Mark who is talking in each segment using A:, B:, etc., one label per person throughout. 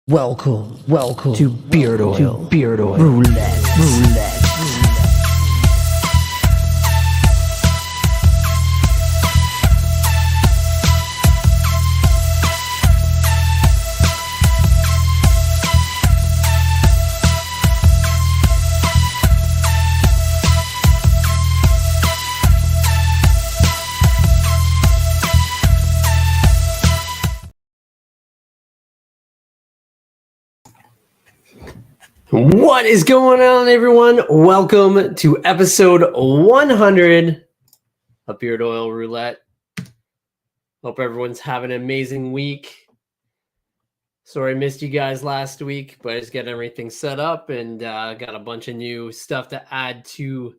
A: Welcome to Beard Oil Roulette.
B: What is going on, everyone? Welcome to episode 100 of Beard Oil Roulette. Hope everyone's having an amazing week. Sorry I missed you guys last week, but I just got everything set up and got a bunch of new stuff to add to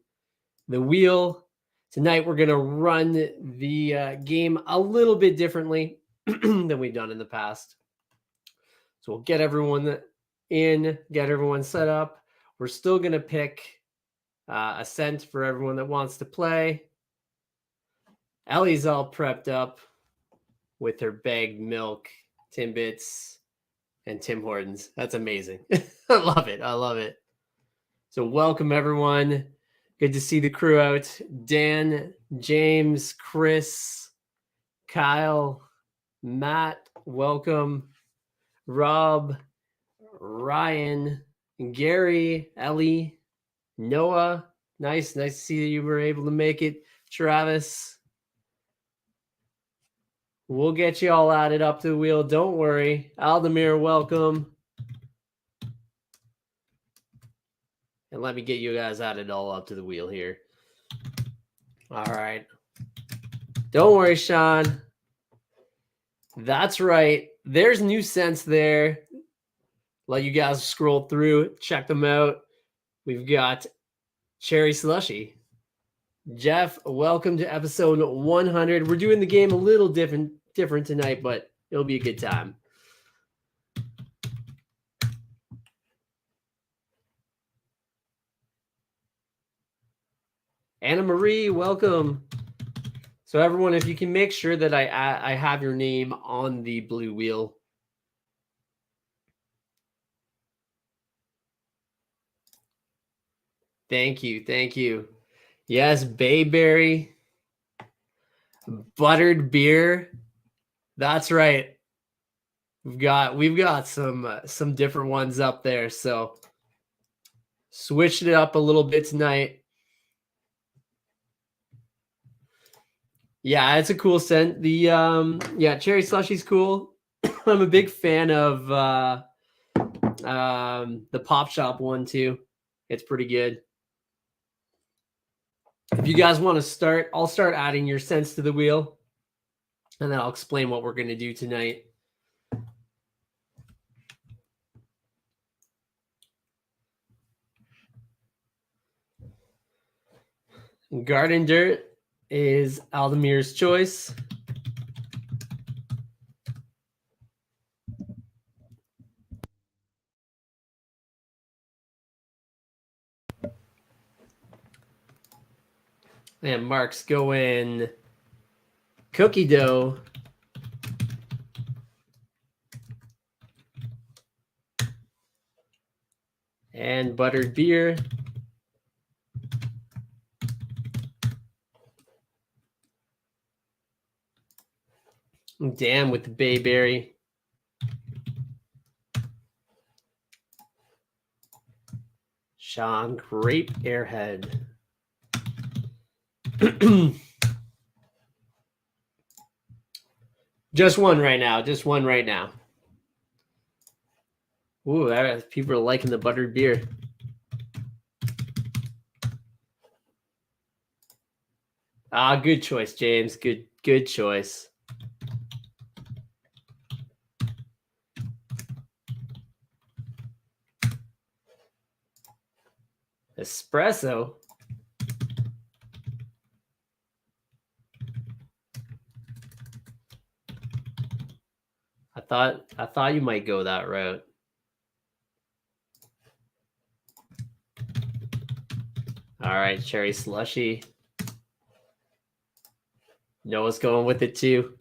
B: the wheel. Tonight we're going to run the game a little bit differently than we've done in the past. So we'll get everyone in, get everyone set up. We're still going to pick a scent for everyone that wants to play. Ellie's all prepped up with her bagged milk, Timbits, and Tim Hortons. That's amazing. I love it. So welcome, everyone. Good to see the crew out. Dan, James, Chris, Kyle, Matt, welcome. Rob, Ryan, Gary, Ellie, Noah, nice to see that you were able to make it. Travis, we'll get you all added up to the wheel. Don't worry. Aldemir, welcome. And let me get you guys added all up to the wheel here. All right. Don't worry, Sean. That's right. There's new scents there. Let you guys scroll through, check them out. We've got Cherry Slushy. Jeff, welcome to episode 100. We're doing the game a little different tonight, but it'll be a good time. Anna Marie, welcome. So everyone, if you can make sure that I have your name on the blue wheel. Thank you. Yes, Bayberry, buttered beer. That's right. We've got some different ones up there. So switched it up a little bit tonight. Yeah, it's a cool scent. The cherry slushy's cool. I'm a big fan of the Pop Shop one too. It's pretty good. If you guys want to start, I'll start adding your scents to the wheel, and then I'll explain what we're going to do tonight. Garden Dirt is Aldemir's choice. And Mark's going cookie dough. And buttered beer. Damn with the bayberry. Sean, grape airhead. Just one right now. Ooh, people are liking the buttered beer. Good choice, James. Good choice. Espresso. I thought you might go that route. All right, cherry slushy. Noah's going with it too.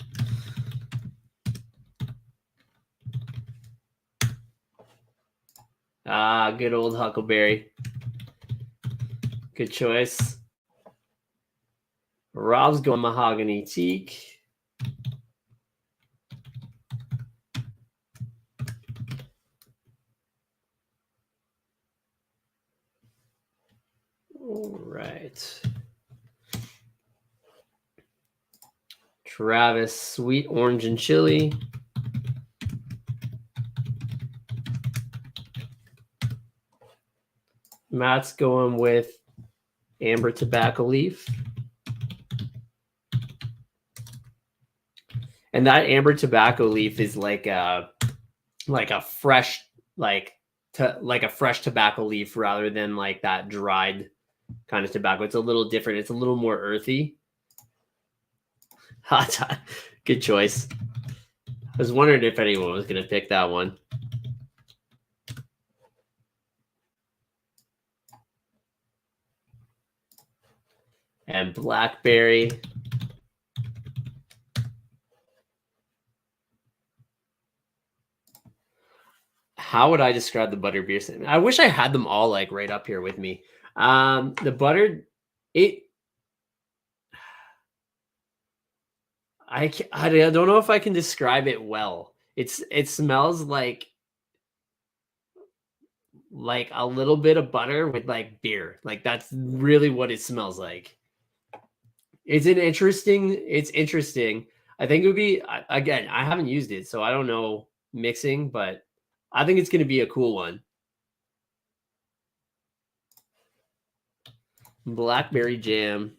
B: Ah, good old Huckleberry. Good choice. Rob's going Mahogany Teak. All right. Travis, Sweet Orange and Chili. Matt's going with Amber Tobacco Leaf. And that Amber Tobacco Leaf is like a fresh like a fresh tobacco leaf rather than like that dried kind of tobacco. It's a little different. It's a little more earthy. Good choice. I was wondering if anyone was going to pick that one. And blackberry. How would I describe the butterbeer? I wish I had them all like right up here with me. The butter, I don't know if I can describe it well. It smells like a little bit of butter with like beer. Like that's really what it smells like. It's interesting. I think it would be, again, I haven't used it, so I don't know mixing, but I think it's going to be a cool one. Blackberry jam.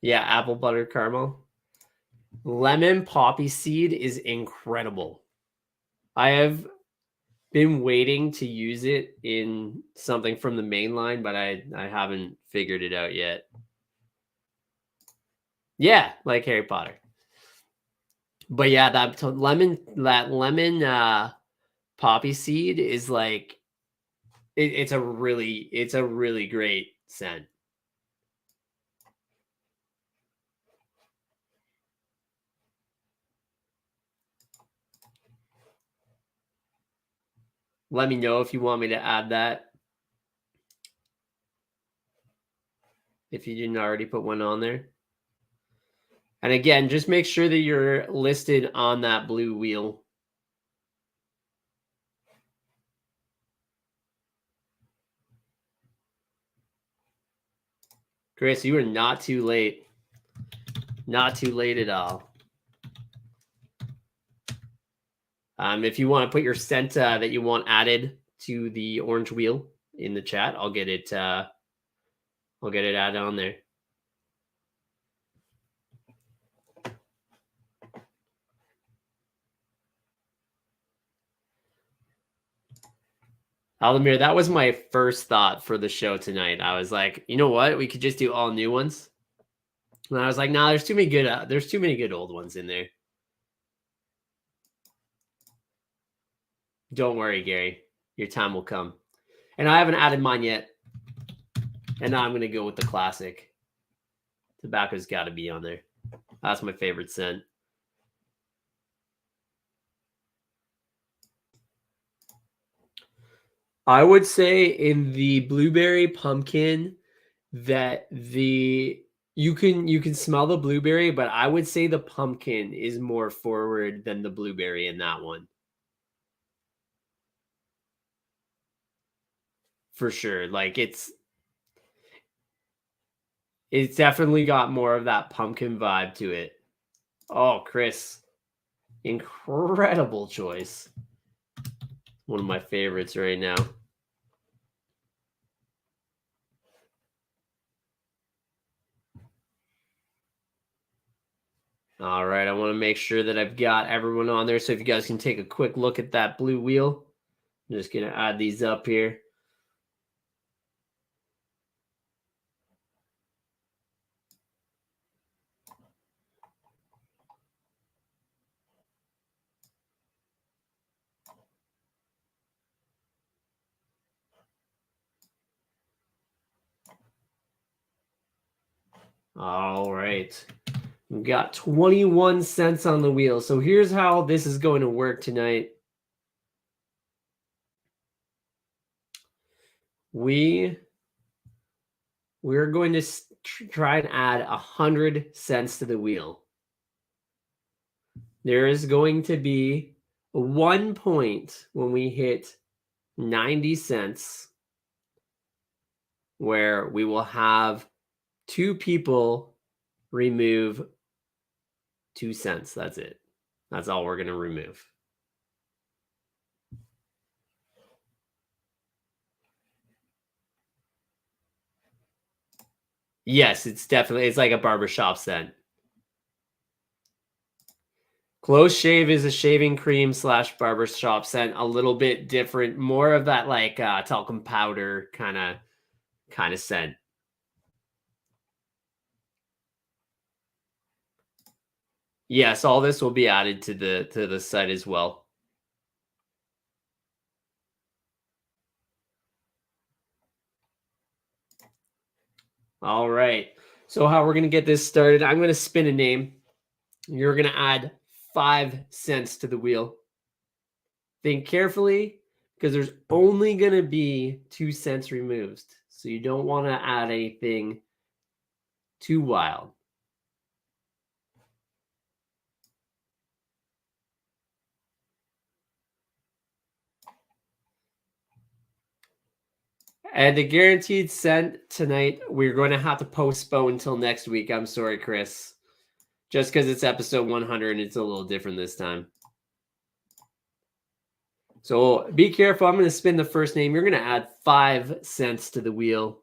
B: Yeah, apple butter caramel. Lemon poppy seed is incredible. I have been waiting to use it in something from the main line, but I haven't figured it out yet. Yeah, like Harry Potter. But yeah, that lemon poppy seed is like it's a really great scent. Let me know if you want me to add that. If you didn't already put one on there. And again, just make sure that you're listed on that blue wheel. Chris, you are not too late. Not too late at all. If you want to put your scent that you want added to the orange wheel in the chat, I'll get it added on there. Aldemir, that was my first thought for the show tonight. I was like, you know what? We could just do all new ones. And I was like, nah, there's too many good old ones in there. Don't worry, Gary. Your time will come. And I haven't added mine yet. And now I'm going to go with the classic. Tobacco's got to be on there. That's my favorite scent. I would say in the blueberry pumpkin that you can smell the blueberry, but I would say the pumpkin is more forward than the blueberry in that one. For sure. Like it's definitely got more of that pumpkin vibe to it. Oh, Chris. Incredible choice. One of my favorites right now. All right, I want to make sure that I've got everyone on there. So if you guys can take a quick look at that blue wheel, I'm just going to add these up here. All right. We've got 21 cents on the wheel. So here's how this is going to work tonight. We're going to try and add 100 cents to the wheel. There is going to be 1 point when we hit 90 cents where we will have 2 people remove 2 cents. That's it. That's all we're going to remove. Yes, it's like a barbershop scent. Close shave is a shaving cream / barbershop scent. A little bit different, more of that like talcum powder kind of scent. Yes, all this will be added to the site as well. All right. So how we're going to get this started, I'm going to spin a name. You're going to add 5 cents to the wheel. Think carefully because there's only going to be 2 cents removed. So you don't want to add anything too wild. And the guaranteed cent tonight, we're going to have to postpone until next week. I'm sorry, Chris. Just because it's episode 100 and it's a little different this time. So be careful. I'm going to spin the first name. You're going to add 5 cents to the wheel.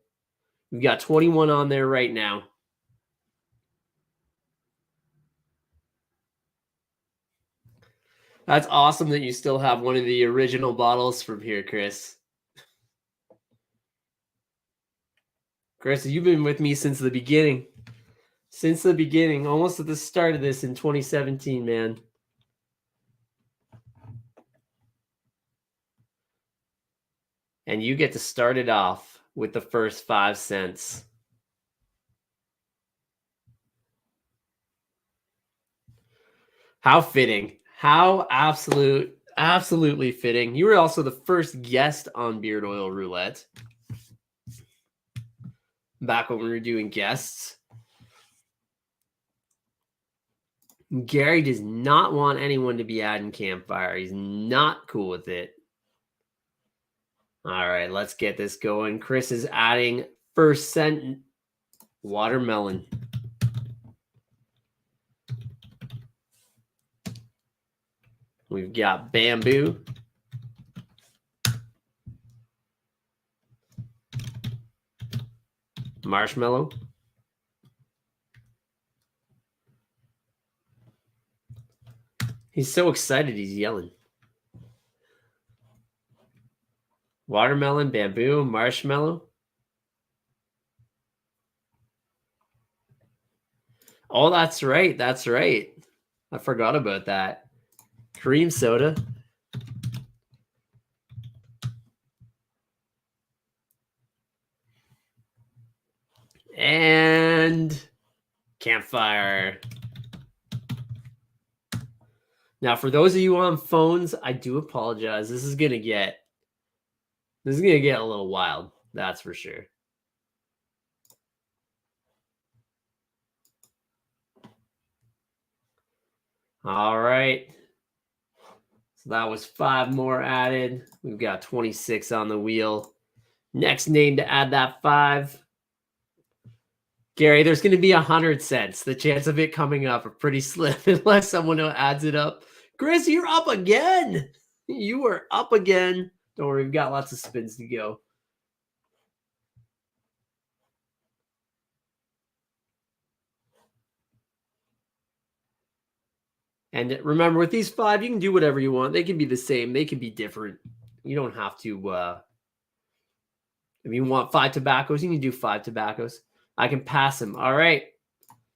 B: We've got 21 on there right now. That's awesome that you still have one of the original bottles from here, Chris. Chris, you've been with me since the beginning. Since the beginning, almost at the start of this in 2017, man. And you get to start it off with the first 5 cents. How fitting. How absolutely fitting. You were also the first guest on Beard Oil Roulette. Back when we were doing guests. Gary does not want anyone to be adding campfire. He's not cool with it. All right, let's get this going. Chris is adding first cent watermelon. We've got bamboo. Marshmallow. He's so excited, he's yelling. Watermelon, bamboo, marshmallow. Oh, that's right. That's right. I forgot about that. Cream soda. And campfire. Now, for those of you on phones, I do apologize. This is gonna get a little wild. That's for sure. All right. So that was 5 more added. We've got 26 on the wheel. Next name to add that 5. Gary, there's going to be 100 cents. The chance of it coming up are pretty slim unless someone adds it up. Chris, you're up again. You are up again. Don't worry, we've got lots of spins to go. And remember, with these 5, you can do whatever you want. They can be the same. They can be different. You don't have to. If you want 5 tobaccos, you can do 5 tobaccos. I can pass them. All right.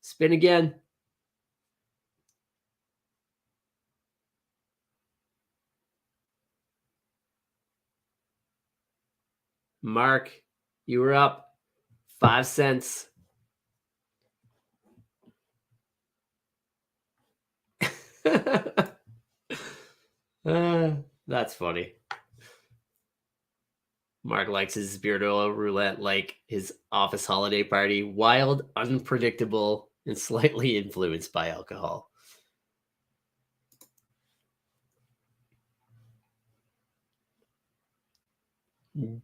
B: Spin again. Mark, you were up 5 cents. That's funny. Mark likes his beard oil roulette like his office holiday party. Wild, unpredictable, and slightly influenced by alcohol.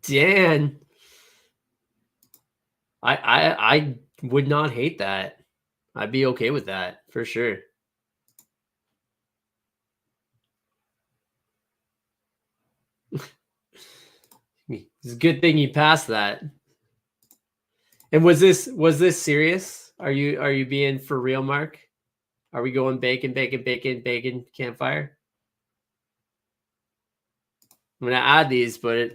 B: Dan, I would not hate that. I'd be okay with that for sure. It's a good thing you passed that. And was this serious? Are you being for real, Mark? Are we going bacon, bacon, bacon, bacon campfire? I'm gonna add these, but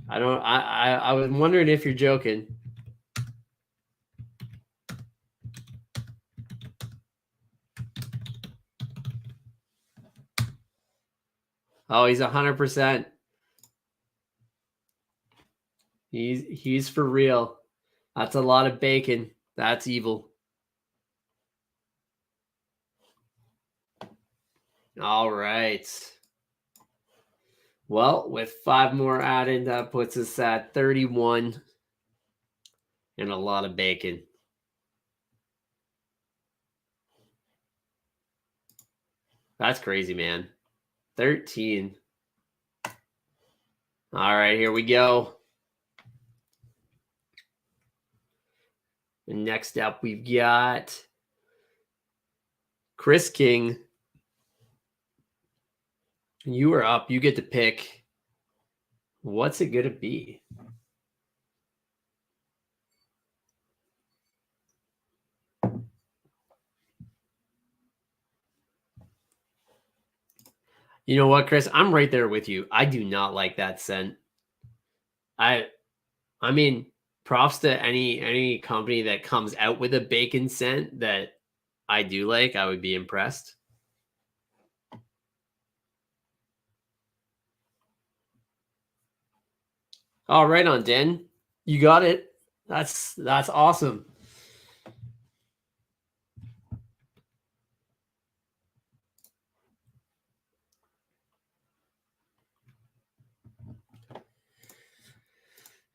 B: I don't. I was wondering if you're joking. Oh, he's 100%. He's for real. That's a lot of bacon. That's evil. All right. Well, with 5 more added, that puts us at 31 and a lot of bacon. That's crazy, man. 13. All right, here we go. And next up, we've got Chris King. You are up. You get to pick. What's it going to be? You know what, Chris? I'm right there with you. I do not like that scent. I mean, props to any company that comes out with a bacon scent that I do like. I would be impressed. Oh, right on, Dan. You got it. That's awesome.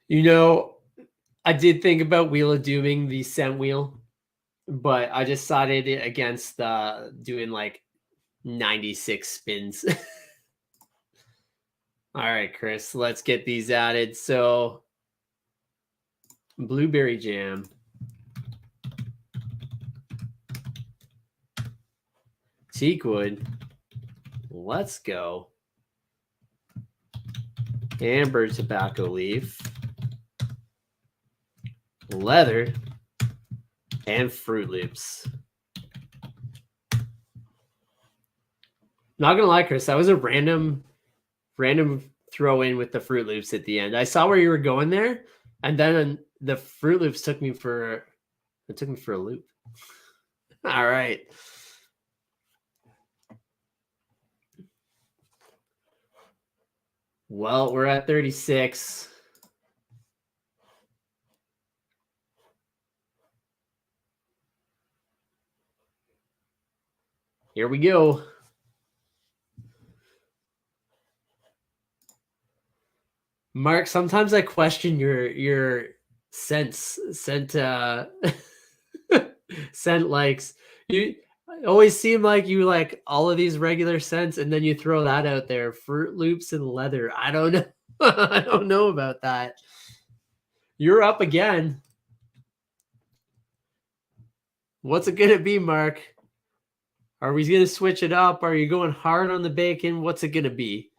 B: You know, I did think about Wheel of Dooming the scent wheel, but I decided against doing like 96 spins. All right, Chris, let's get these added. So, blueberry jam. Teakwood. Let's go. Amber tobacco leaf. Leather. And Fruit Loops. Not gonna lie, Chris, that was a random throw in with the Fruit Loops at the end. I saw where you were going there, and then the Fruit Loops took me for a loop. All right. Well, we're at 36. Here we go. Mark, sometimes I question your scent scent likes. You always seem like you like all of these regular scents, and then you throw that out there. Fruit Loops and leather. I don't know. I don't know about that. You're up again. What's it gonna be, Mark? Are we gonna switch it up? Are you going hard on the bacon? What's it gonna be?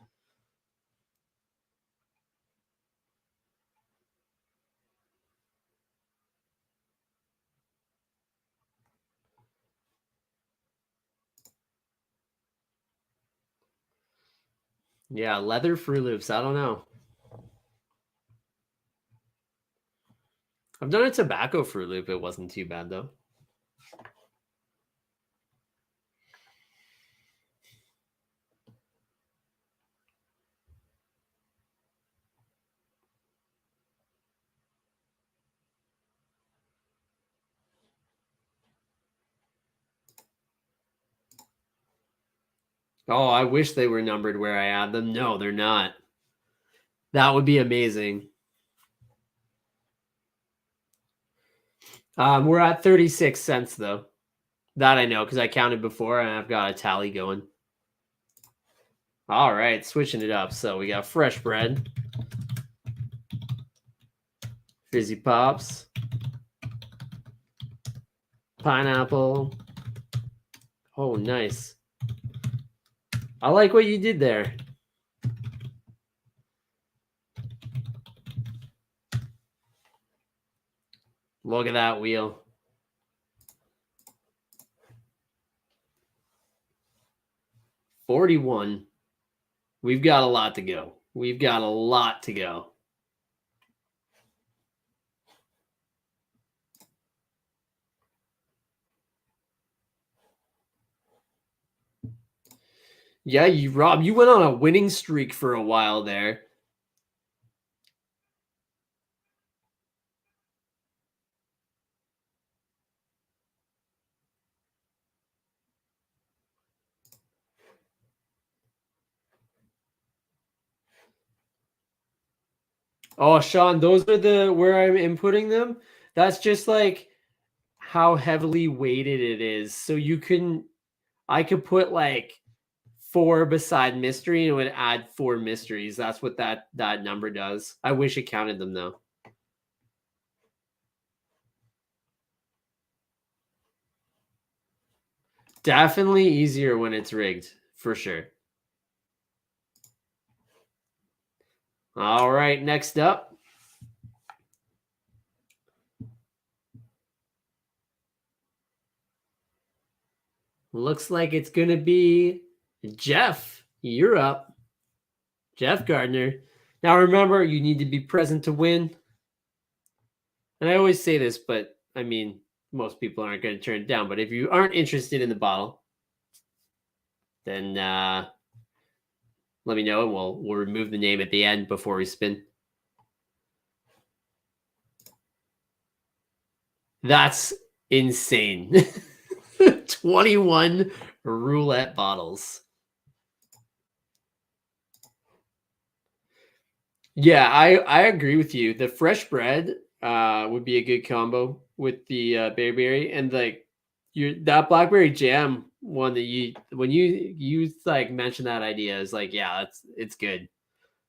B: Yeah, leather Fruit Loops. I don't know. I've done a tobacco Fruit Loop. It wasn't too bad though. Oh, I wish they were numbered where I add them. No, they're not. That would be amazing. We're at 36 cents, though. That I know because I counted before and I've got a tally going. All right, switching it up. So we got fresh bread, fizzy pops, pineapple. Oh, nice. I like what you did there. Look at that wheel. $41. We've got a lot to go. We've got a lot to go. Yeah, you went on a winning streak for a while there. Oh, Sean, those are the where I'm inputting them. That's just like how heavily weighted it is. So I could put like 4 beside mystery and it would add 4 mysteries. That's what that number does. I wish it counted them though. Definitely easier when it's rigged, for sure. All right, next up. Looks like it's going to be Jeff. You're up. Jeff Gardner. Now remember, you need to be present to win. And I always say this, but I mean, most people aren't going to turn it down. But if you aren't interested in the bottle, then let me know and we'll remove the name at the end before we spin. That's insane. 21 roulette bottles. Yeah, I agree with you. The fresh bread would be a good combo with the berry and like that blackberry jam one that when you like mentioned that idea is like, yeah, it's good.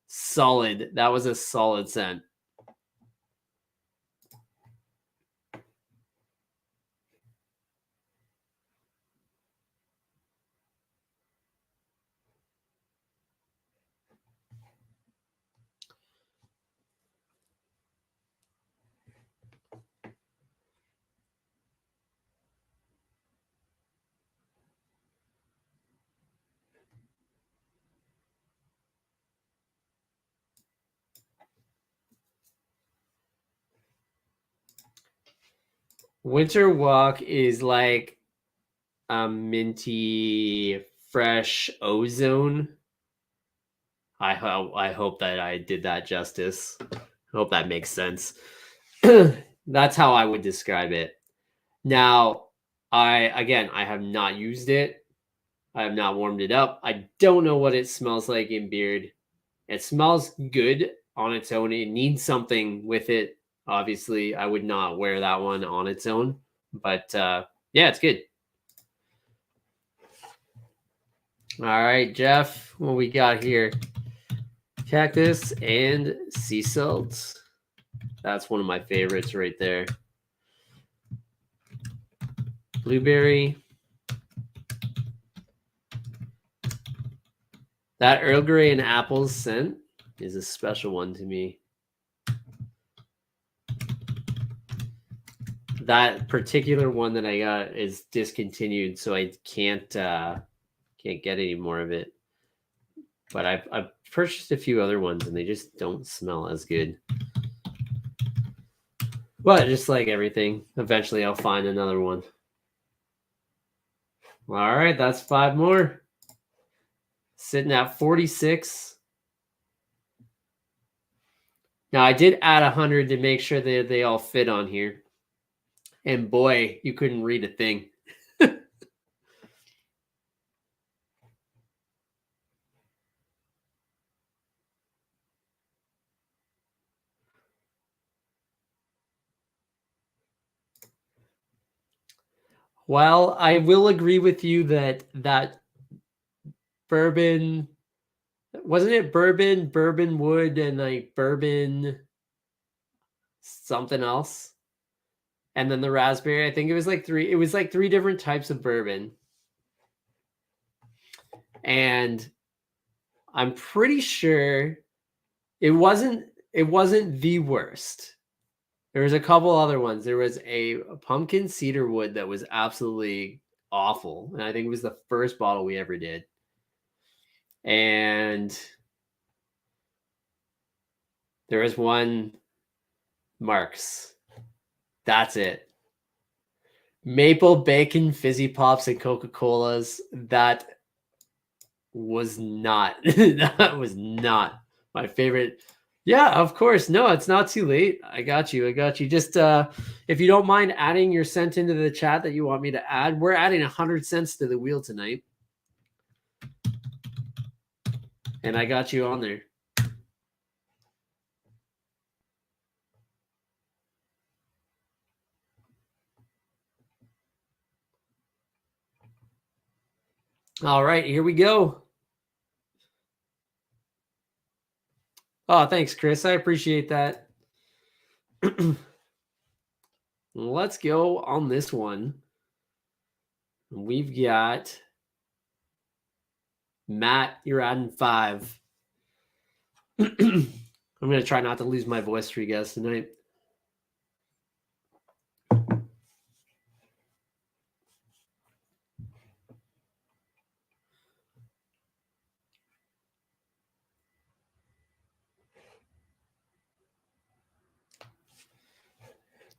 B: Solid. That was a solid scent. Winter Walk is like a minty, fresh ozone. I hope that I did that justice. I hope that makes sense. That's how I would describe it. Now, I have not used it. I have not warmed it up. I don't know what it smells like in beard. It smells good on its own. It needs something with it. Obviously, I would not wear that one on its own. But yeah, it's good. All right, Jeff, what we got here? Cactus and sea salt. That's one of my favorites right there. Blueberry. That Earl Grey and apples scent is a special one to me. That particular one that I got is discontinued, so I can't get any more of it. But I've purchased a few other ones, and they just don't smell as good. But just like everything, eventually I'll find another one. All right, that's 5 more. Sitting at 46. Now I did add 100 to make sure that they all fit on here. And boy, you couldn't read a thing. Well, I will agree with you that bourbon, wasn't it bourbon wood, and like bourbon something else, and then the raspberry. I think it was like three different types of bourbon, and I'm pretty sure it wasn't the worst. There was a couple other ones. There was a pumpkin cedar wood that was absolutely awful, and I think it was the first bottle we ever did. And there was one Marks. That's it. Maple bacon fizzy pops and Coca-Colas. That was not that was not my favorite. Yeah, of course. No, it's not too late. I got you. Just if you don't mind adding your cent into the chat that you want me to add, we're adding 100 cents to the wheel tonight. And I got you on there. All right, here we go. Oh, thanks, Chris. I appreciate that. Let's go on this one. We've got Matt. You're adding 5. I'm going to try not to lose my voice for you guys tonight.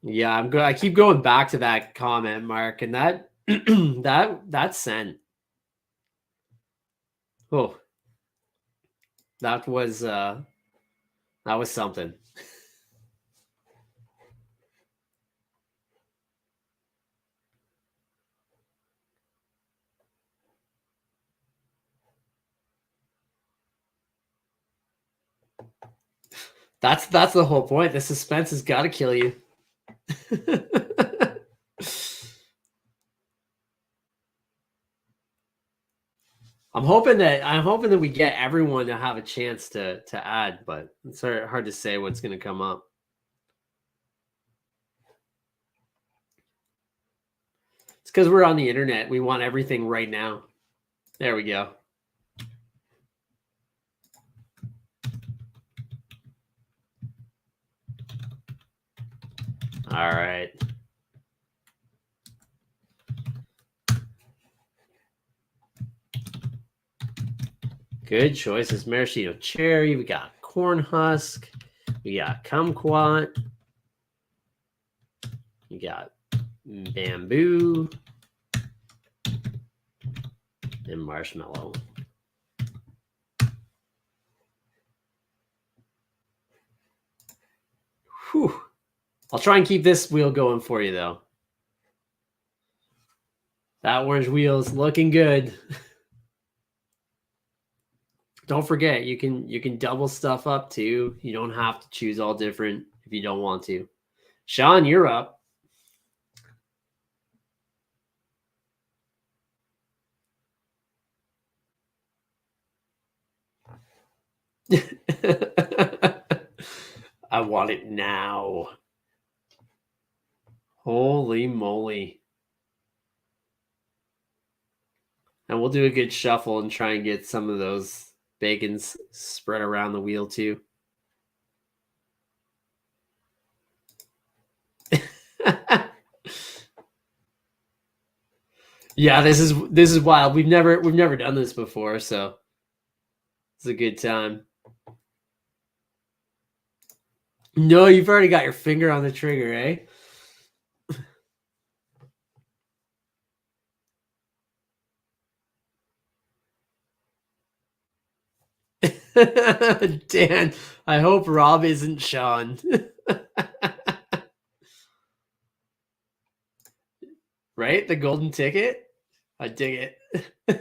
B: Yeah, I'm good. I keep going back to that comment, Mark, and that that scent. Oh, that was something. That's the whole point. The suspense has got to kill you. I'm hoping that we get everyone to have a chance to add, but it's hard to say what's going to come up. It's because we're on the internet. We want everything right now. There we go. All right. Good choices. Maraschino cherry. We got corn husk. We got kumquat. We got bamboo and marshmallow. Whew. I'll try and keep this wheel going for you, though. That orange wheel is looking good. Don't forget, you can double stuff up too. You don't have to choose all different if you don't want to. Sean, you're up. I want it now. Holy moly. And we'll do a good shuffle and try and get some of those bacons spread around the wheel too. Yeah, this is wild. We've never done this before, so it's a good time. No, you've already got your finger on the trigger, eh? Dan, I hope Rob isn't Sean. Right? The golden ticket? I dig it. I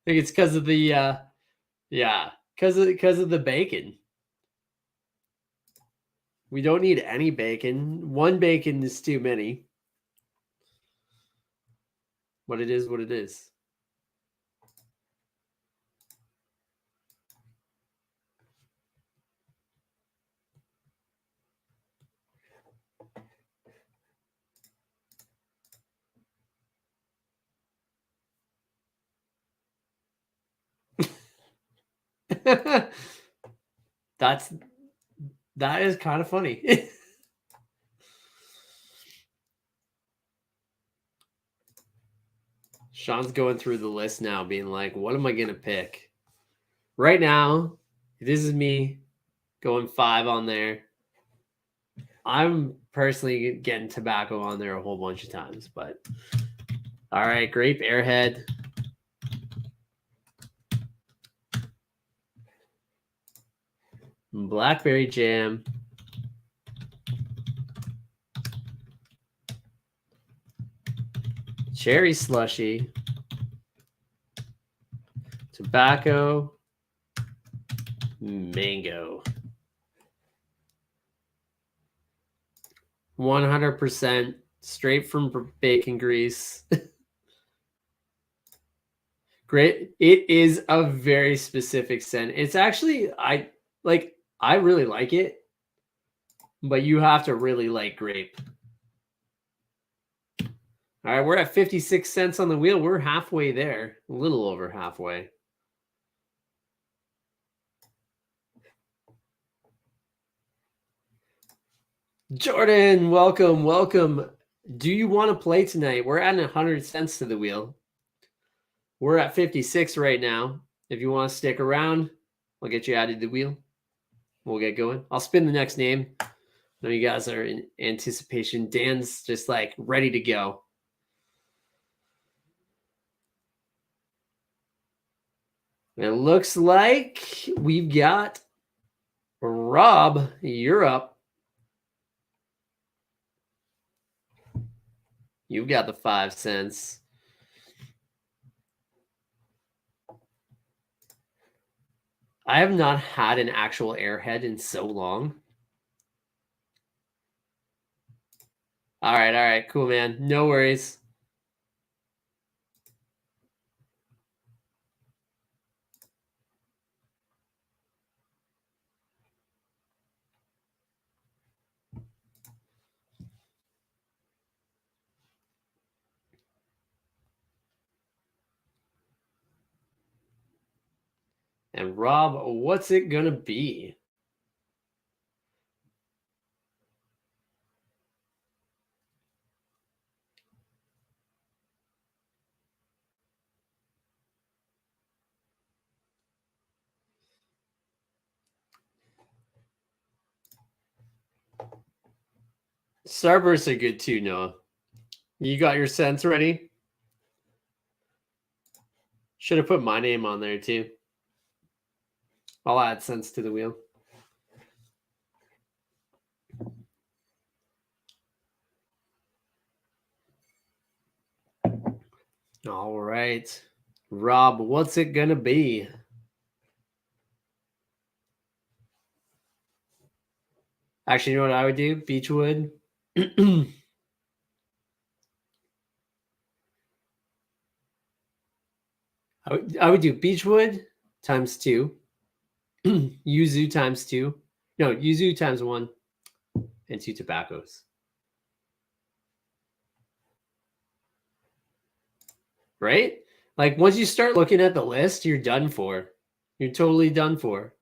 B: think it's because of the because of the bacon. We don't need any bacon. One bacon is too many. But it is what it is. That is kind of funny. Sean's going through the list now, being like, what am I going to pick? Right now, this is me going 5 on there. I'm personally getting tobacco on there a whole bunch of times, but all right, grape airhead. Blackberry jam. Cherry slushy. Tobacco. Mango. 100% straight from bacon grease. Great. It is a very specific scent. It's actually, I really like it, but you have to really like grape. All right, we're at 56 cents on the wheel. We're halfway there, a little over halfway. Jordan, welcome, welcome. Do you want to play tonight? We're adding 100 cents to the wheel. We're at 56 right now. If you want to stick around, I'll get you added to the wheel. We'll get going. I'll spin the next name. I know you guys are in anticipation. Dan's just like ready to go. It looks like we've got Rob. You're up. You got the 5 cents. I have not had an actual airhead in so long. All right, cool, man. No worries. And Rob, what's it going to be? Starbursts are good too, Noah. You got your cents ready? Should have put my name on there too. I'll add cents to the wheel. All right. Rob, what's it going to be? Actually, you know what I would do? Beechwood. I would do Beechwood times 2. Yuzu times 2. No, Yuzu times 1. And 2 tobaccos. Right? Like once you start looking at the list, you're done for. You're totally done for.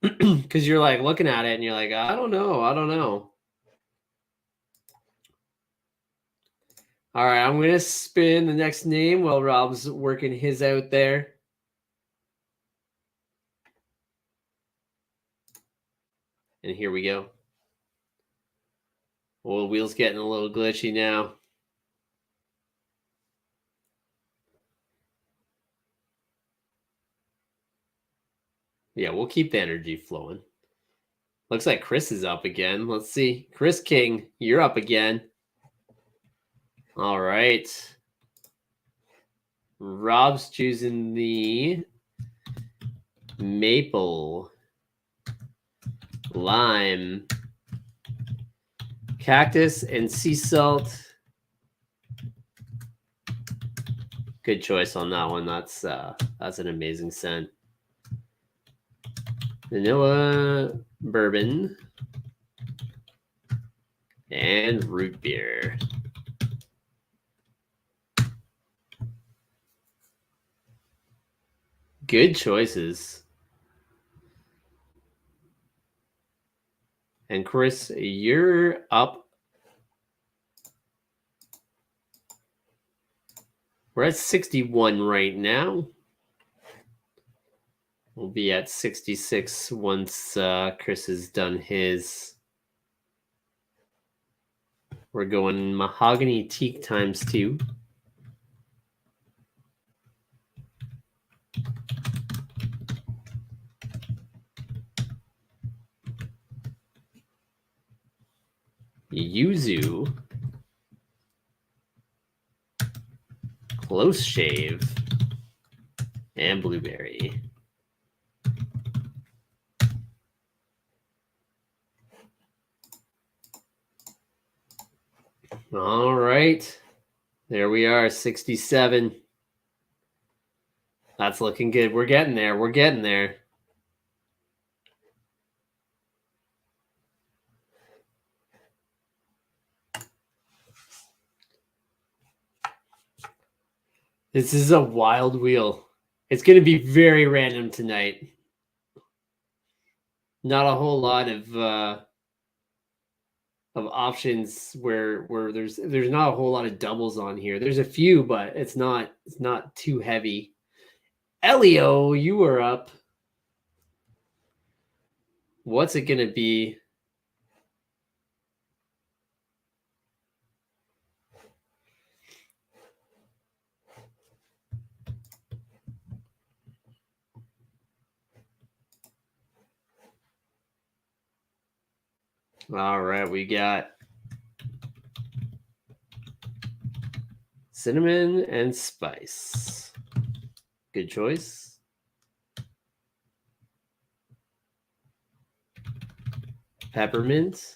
B: Because you're like looking at it and you're like, I don't know. All right, I'm going to spin the next name while Rob's working his out there. And here we go. Well, the wheel's getting a little glitchy now. Yeah, we'll keep the energy flowing. Looks like Chris is up again. Let's see. Chris King, you're up again. All right. Rob's choosing the maple, lime, cactus, and sea salt. Good choice on that one. That's an amazing scent. Vanilla, bourbon, and root beer. Good choices. And Chris, you're up. We're at 61 right now. We'll be at 66 once Chris has done his. We're going mahogany teak ×2. Yuzu. Close shave. And blueberry. All right. There we are, 67. That's looking good. We're getting there. We're getting there. This is a wild wheel. It's going to be very random tonight. Not a whole lot of options where there's not a whole lot of doubles on here. There's a few, but it's not too heavy. Elio, you are up. What's it going to be? All right, we got cinnamon and spice. Good choice. Peppermint.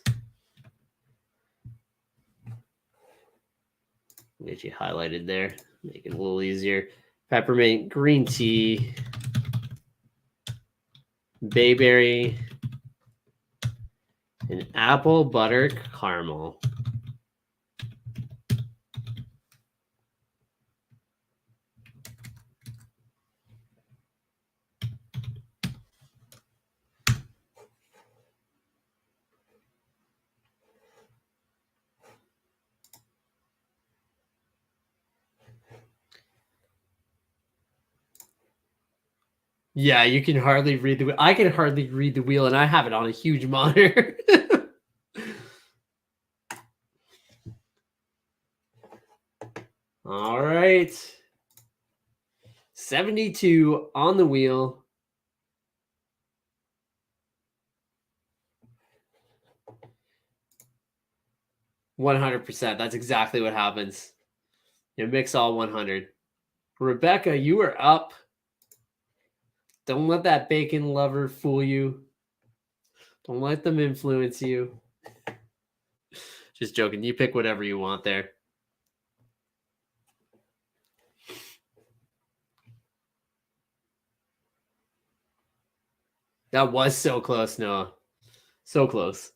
B: Get you highlighted there. Make it a little easier. Peppermint, green tea, bayberry, and apple butter caramel. Yeah, you can hardly read the wheel. I can hardly read the wheel, and I have it on a huge monitor. All right. 72 on the wheel. %. That's exactly what happens. You mix all 100. Rebecca, you are up. Don't let that bacon lover fool you. Don't let them influence you. Just joking. You pick whatever you want there. That was so close, Noah. So close.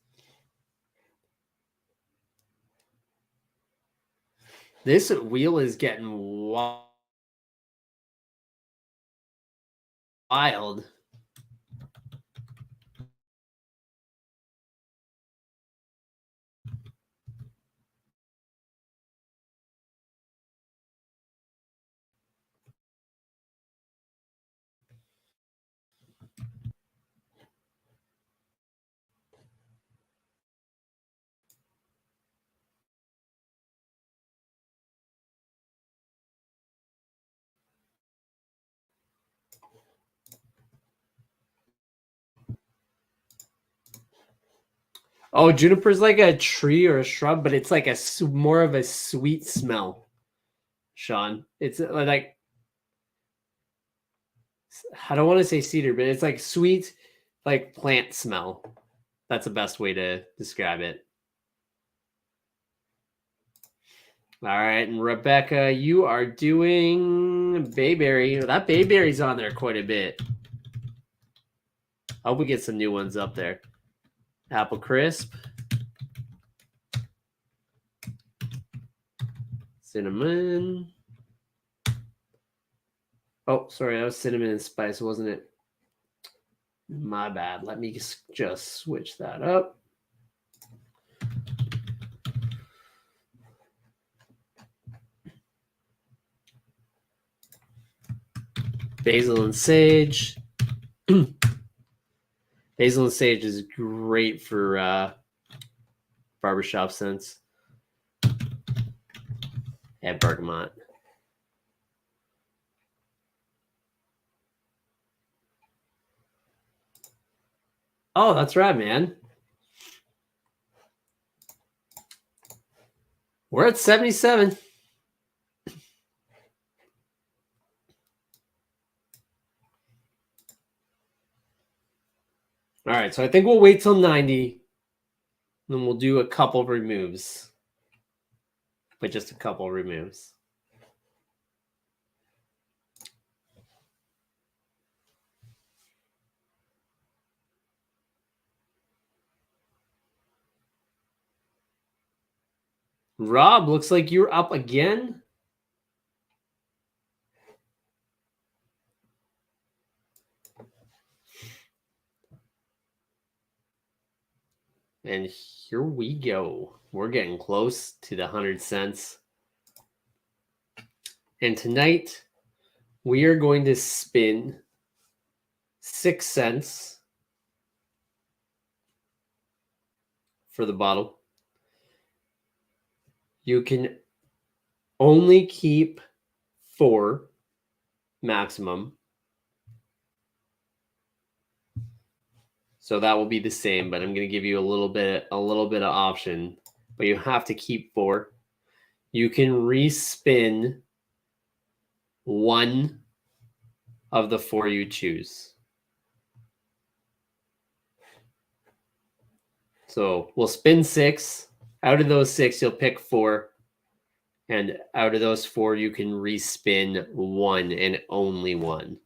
B: This wheel is getting wild. Oh, juniper's like a tree or a shrub, but it's like a more of a sweet smell, Sean. It's like, I don't want to say cedar, but it's like sweet, like plant smell. That's the best way to describe it. All right, and Rebecca, you are doing Bayberry. That Bayberry's on there quite a bit. I hope we get some new ones up there. Apple Crisp. Cinnamon. Oh, sorry, that was cinnamon and spice, wasn't it? My bad. Let me just switch that up. Basil and sage. Basil and sage is great for barbershop scents. And bergamot. Oh, that's right, man. We're at 77. All right, so I think we'll wait till 90. Then we'll do a couple removes. But just a couple removes. Rob, looks like you're up again. And here we go. We're getting close to the 100 cents. And tonight, we are going to spin 6 cents for the bottle. You can only keep 4 maximum. So that will be the same, but I'm going to give you a little bit of option, but you have to keep 4. You can respin 1 of the 4 you choose. So we'll spin 6. Out of those 6, you'll pick 4. And out of those 4, you can respin 1 and only 1.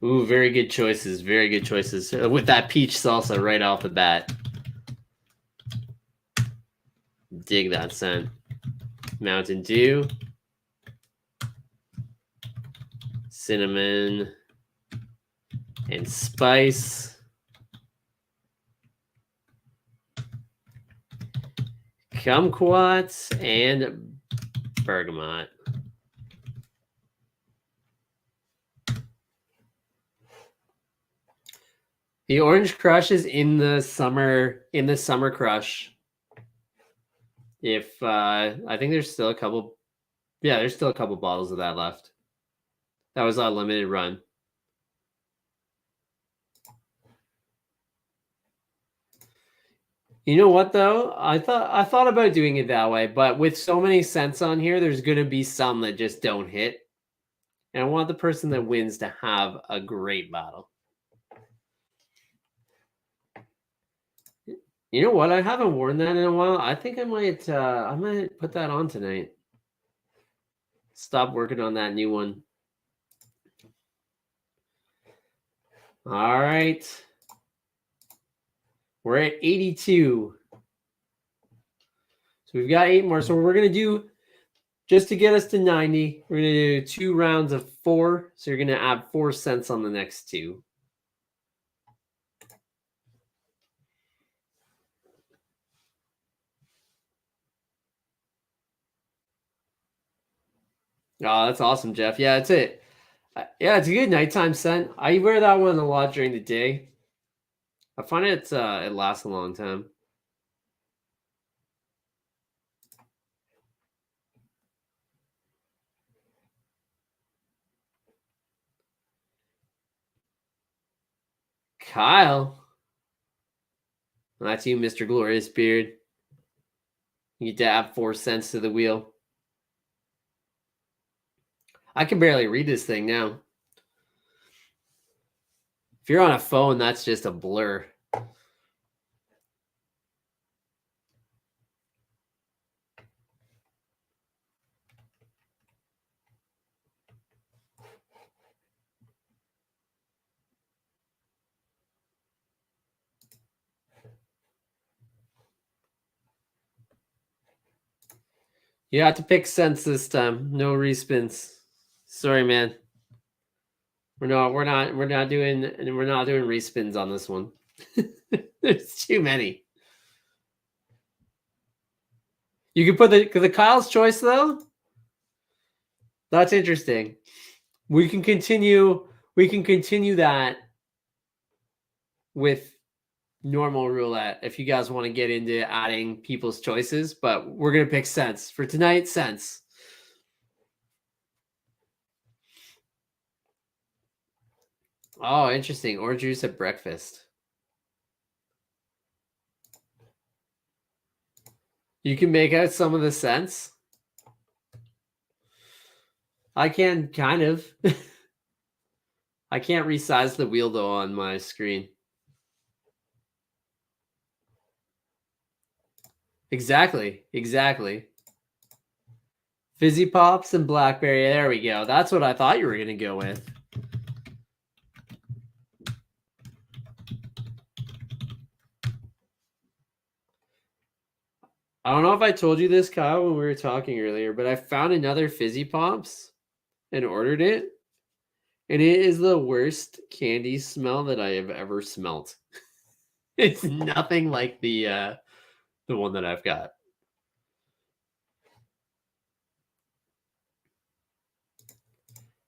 B: Ooh, very good choices. Very good choices. With that peach salsa right off the bat. Dig that scent. Mountain Dew. Cinnamon and spice. Kumquats and bergamot. The Orange Crush is in the summer crush. If I think there's still a couple, yeah, there's still a couple bottles of that left. That was a limited run. You know what though? I thought about doing it that way, but with so many scents on here, there's gonna be some that just don't hit. And I want the person that wins to have a great bottle. You know what? I haven't worn that in a while. I think I might put that on tonight. Stop working on that new one. All right. We're at 82. So we've got 8 more. So we're going to do, just to get us to 90, we're going to do 2 rounds of 4. So you're going to add 4 cents on the next 2. Oh, that's awesome, Jeff. Yeah, that's it. Yeah, it's a good nighttime scent. I wear that one a lot during the day. I find it lasts a long time. Kyle. Well, that's you, Mr. Glorious Beard. You get to add 4 cents to the wheel. I can barely read this thing now. If you're on a phone, that's just a blur. You have to pick cents this time. No respins. Sorry, man. We're not doing respins on this one. There's too many. You can put the Kyle's choice though. That's interesting. We can continue that with normal roulette if you guys want to get into adding people's choices, but we're gonna pick cents for tonight. Cents. Oh, interesting. Orange juice at breakfast. You can make out some of the cents. I can kind of. I can't resize the wheel though on my screen. Exactly. Fizzy Pops and Blackberry. There we go. That's what I thought you were going to go with. I don't know if I told you this, Kyle, when we were talking earlier, but I found another Fizzy Pops and ordered it. And it is the worst candy smell that I have ever smelt. It's nothing like the one that I've got.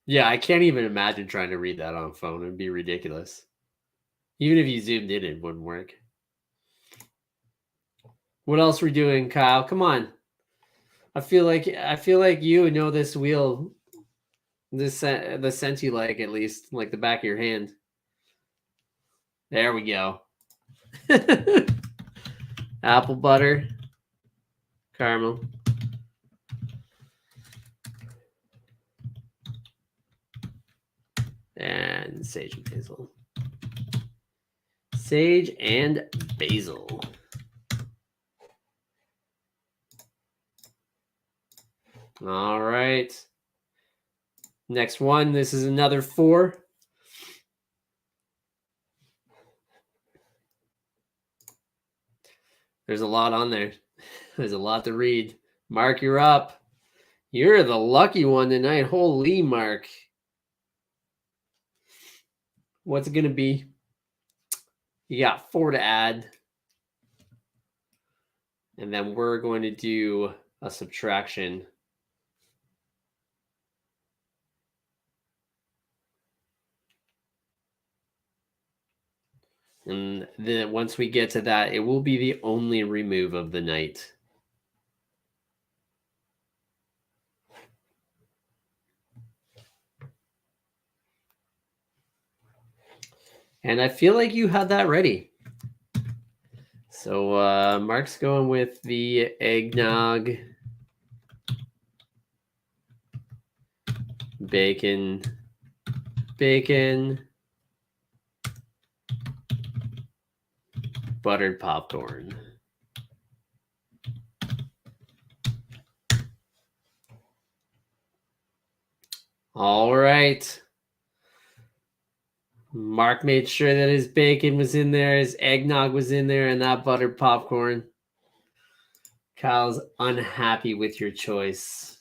B: Yeah, I can't even imagine trying to read that on a phone. It'd be ridiculous. Even if you zoomed in, it wouldn't work. What else are we doing, Kyle? Come on. I feel like you know this wheel, the scent you like, at least like the back of your hand. There we go. Apple butter, caramel. And sage and basil. Sage and basil. All right. Next one. This is another 4. There's a lot on there. There's a lot to read. Mark, you're up. You're the lucky one tonight. Holy Mark. What's it going to be? You got 4 to add. And then we're going to do a subtraction. And then once we get to that, it will be the only remove of the night. And I feel like you had that ready. So Mark's going with the eggnog, bacon, buttered popcorn. All right. Mark made sure that his bacon was in there, his eggnog was in there, and that buttered popcorn. Kyle's unhappy with your choice.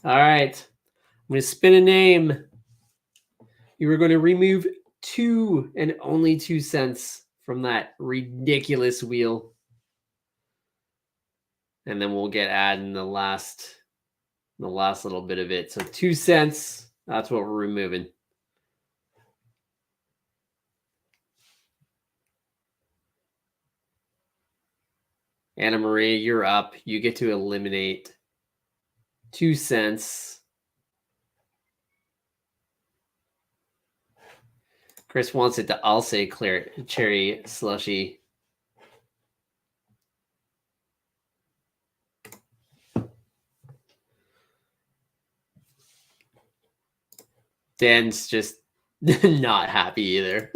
B: All right. I'm going to spin a name. You were going to remove 2 and only 2 cents from that ridiculous wheel. And then we'll get adding the last little bit of it. So 2 cents, that's what we're removing. Anna Marie, you're up. You get to eliminate 2 cents. Chris wants it to all say clear cherry slushy. Dan's just Not happy either.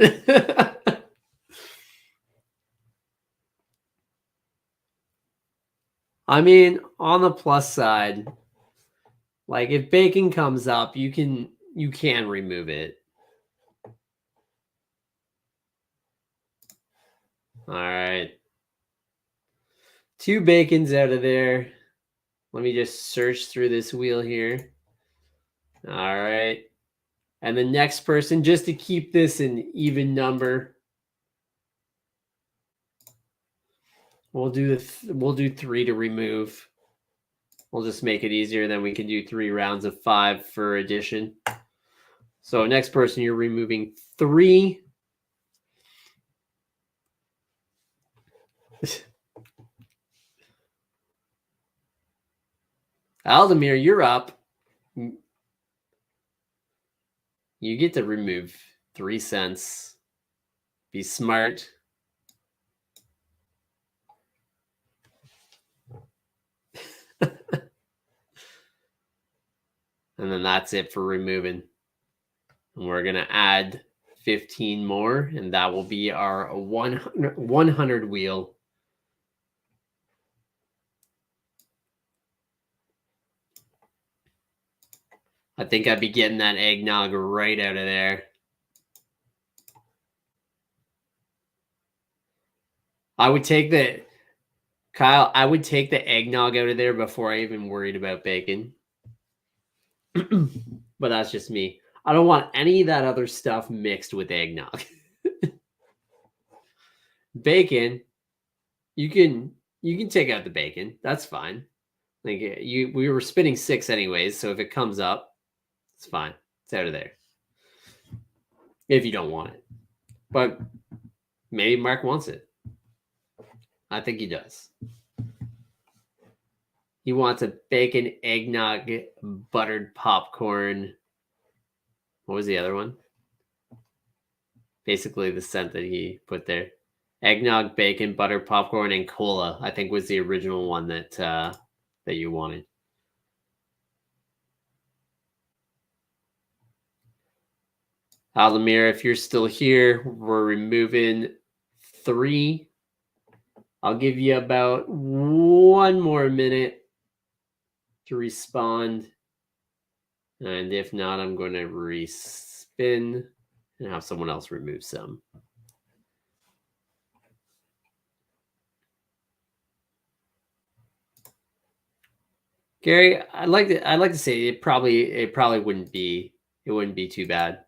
B: I mean, on the plus side, like if bacon comes up, you can remove it. All right. 2 bacons out of there. Let me just search through this wheel here. All right. And the next person, just to keep this an even number, we'll do 3 to remove. We'll just make it easier. Then we can do 3 rounds of 5 for addition. So next person, you're removing 3. Aldemir, you're up. You get to remove 3 cents. Be smart. And then that's it for removing. And we're going to add 15 more, and that will be our 100 wheel. I think I'd be getting that eggnog right out of there. I would take the eggnog out of there before I even worried about bacon. But that's just me. I don't want any of that other stuff mixed with eggnog. Bacon, you can take out the bacon. That's fine. Like we were spinning 6 anyways, so if it comes up, it's fine. It's out of there. If you don't want it. But maybe Mark wants it. I think he does. He wants a bacon, eggnog, buttered popcorn. What was the other one? Basically the scent that he put there. Eggnog, bacon, buttered popcorn, and cola, I think was the original one that you wanted. Aldemir, if you're still here, we're removing 3. I'll give you about 1 more minute to respond. And if not, I'm going to respin and have someone else remove some. Gary, I'd like to say it probably wouldn't be too bad.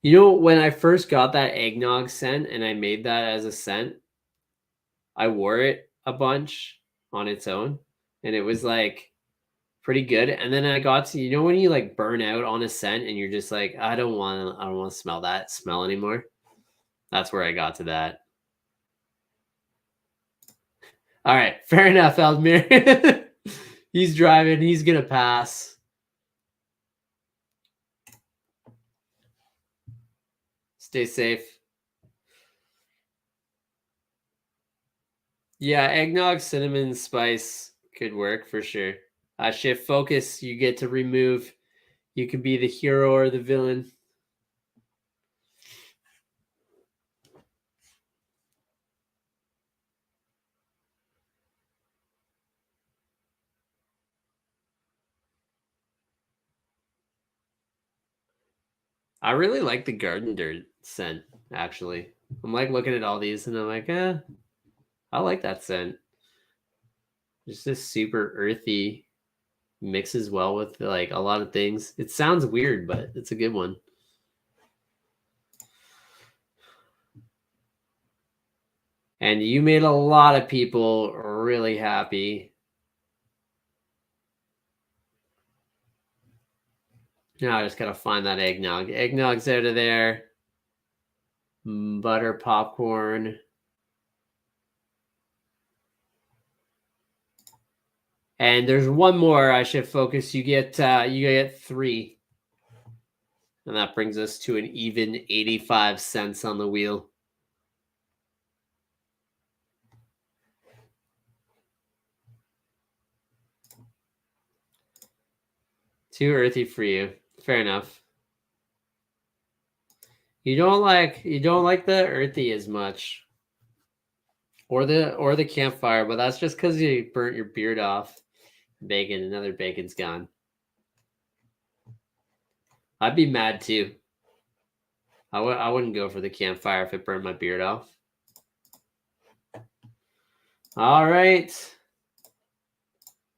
B: You know, when I first got that eggnog scent and I made that as a scent, I wore it a bunch on its own, and it was like pretty good. And then I got to, you know, when you like burn out on a scent and you're just like, I don't want to smell that smell anymore. That's where I got to that. All right, fair enough, Aldemir. He's driving. He's gonna pass. Stay safe. Yeah, eggnog, cinnamon, spice could work for sure. Shift focus. You get to remove. You can be the hero or the villain. I really like the garden dirt scent, actually. I'm like looking at all these and I'm like, I like that scent. Just this super earthy, mixes well with like a lot of things. It sounds weird, but it's a good one. And you made a lot of people really happy. Now I just gotta find that eggnog. Eggnog's out of there. Butter popcorn. And there's one more I should focus. You get 3. And that brings us to an even 85 cents on the wheel. Too earthy for you. Fair enough. You don't like the earthy as much. Or the campfire, but that's just because you burnt your beard off. Bacon, another bacon's gone. I'd be mad too. I wouldn't go for the campfire if it burned my beard off. All right.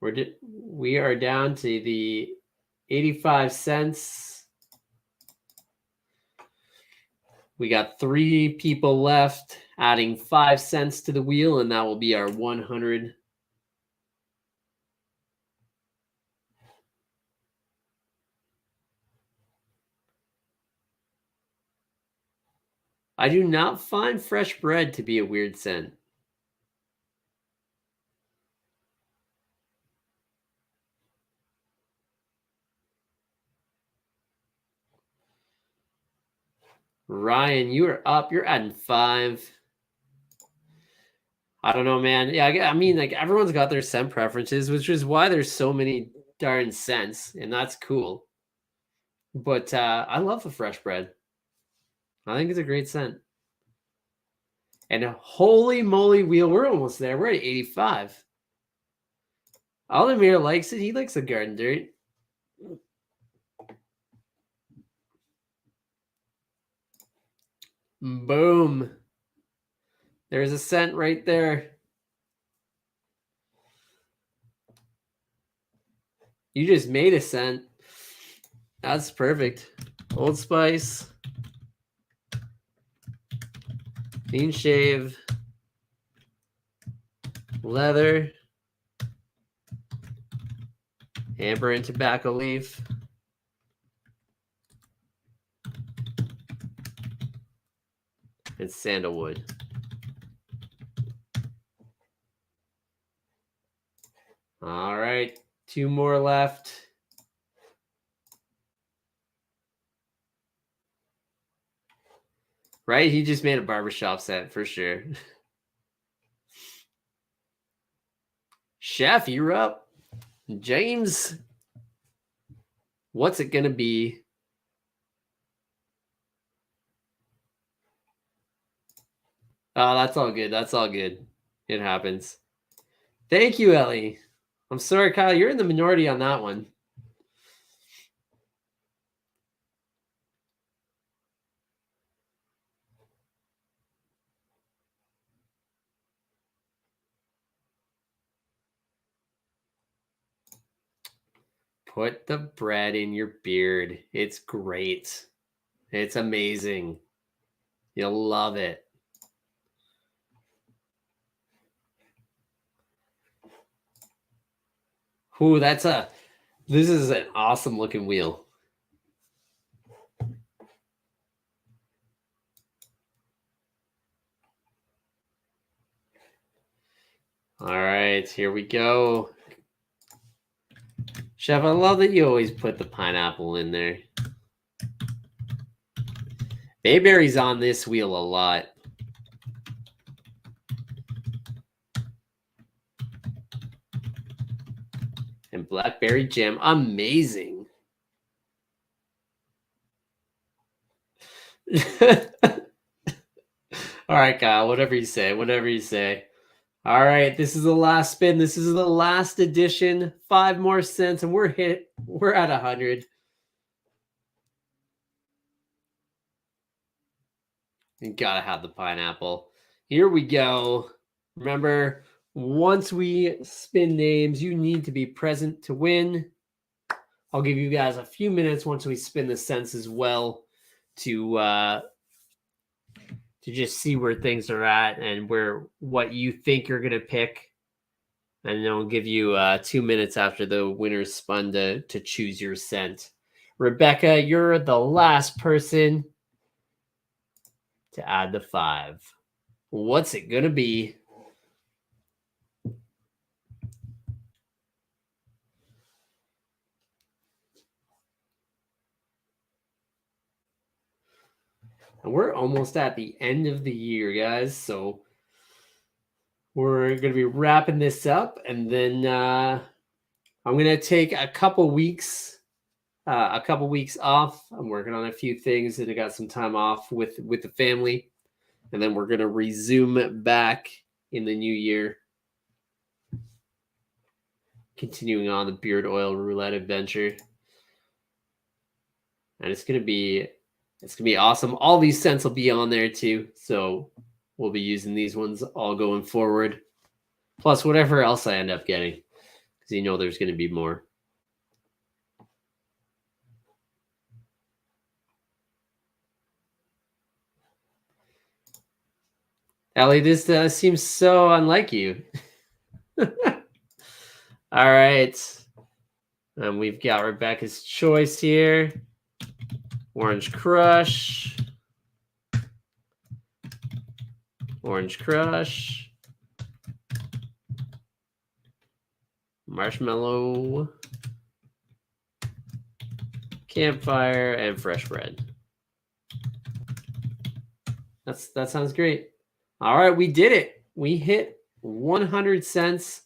B: We are down to the 85 cents. We got 3 people left, adding 5 cents to the wheel, and that will be our 100. I do not find fresh bread to be a weird scent. Ryan, you are up. You're adding 5. I don't know, man. Yeah, I mean, like everyone's got their scent preferences, which is why there's so many darn scents, and that's cool. But I love the fresh bread. I think it's a great scent. And holy moly, wheel, we're almost there. We're at 85. Aldemir likes it. He likes the garden dirt. Boom. There's a scent right there. You just made a scent. That's perfect. Old Spice. Clean shave. Leather. Amber and tobacco leaf. And sandalwood. All right. 2 more left. Right? He just made a barbershop scent for sure. Chef, you're up. James, what's it going to be? Oh, that's all good. That's all good. It happens. Thank you, Ellie. I'm sorry, Kyle. You're in the minority on that one. Put the bread in your beard. It's great. It's amazing. You'll love it. Ooh, this is an awesome looking wheel. All right, here we go. Chef, I love that you always put the pineapple in there. Bayberry's on this wheel a lot. And blackberry jam, amazing. All right, Kyle, whatever you say, whatever you say. All right, this is the last spin. This is the last edition. 5 more cents, and we're at 100. You gotta have the pineapple. Here we go. Remember, once we spin names, you need to be present to win. I'll give you guys a few minutes once we spin the cents as well to just see where things are at and what you think you're gonna pick. And then I'll give you 2 minutes after the winner's spun to choose your cent. Rebecca, you're the last person to add the 5. What's it gonna be? And we're almost at the end of the year, guys. So we're going to be wrapping this up. And then I'm going to take a couple weeks a couple weeks off. I'm working on a few things, and I got some time off with the family, and then we're gonna resume back in the new year, continuing on the beard oil roulette adventure, and it's gonna be awesome. All these scents will be on there too, so we'll be using these ones all going forward, plus whatever else I end up getting, because you know there's gonna be more. Ellie, this seems so unlike you. All right. We've got Rebecca's choice here. Orange Crush. Orange Crush. Marshmallow. Campfire and fresh bread. That sounds great. All right, we did it. We hit 100 cents.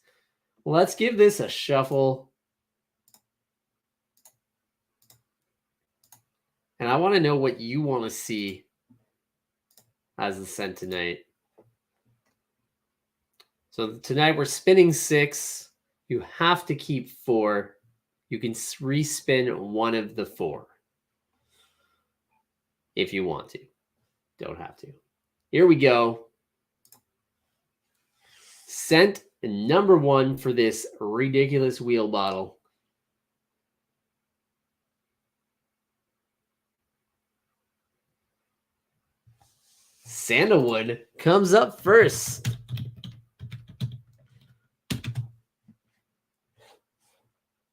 B: Let's give this a shuffle. And I want to know what you want to see as the scent tonight. So tonight we're spinning 6. You have to keep 4. You can respin one of the 4 if you want to. Don't have to. Here we go. Scent number 1 for this ridiculous wheel bottle. Sandalwood comes up first.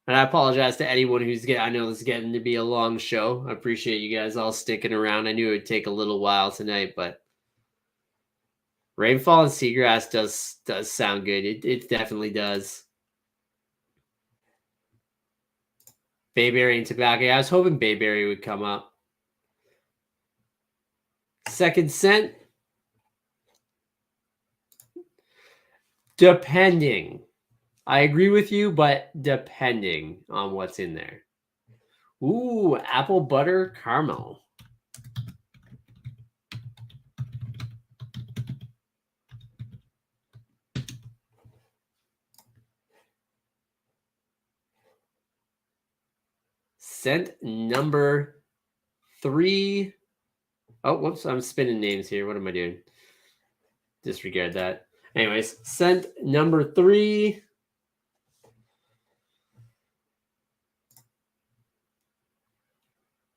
B: And I apologize to anyone who's getting, I know this is getting to be a long show. I appreciate you guys all sticking around. I knew it would take a little while tonight, but Rainfall and Seagrass does sound good. It definitely does. Bayberry and Tobacco. I was hoping Bayberry would come up. Second scent. Depending. I agree with you, but depending on what's in there. Ooh, apple butter caramel. Scent number 3. Oh, whoops, I'm spinning names here. What am I doing? Disregard that. Anyways, scent number 3.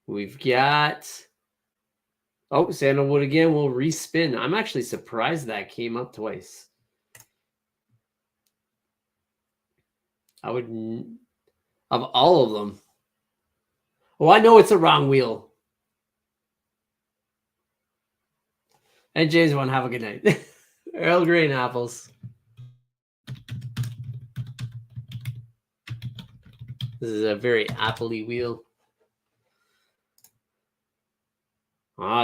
B: We've got, sandalwood again. We'll respin. I'm actually surprised that came up twice. I would, of all of them. Oh, I know it's a wrong wheel. And James one, have a good night. Earl Grey and apples. This is a very appley wheel.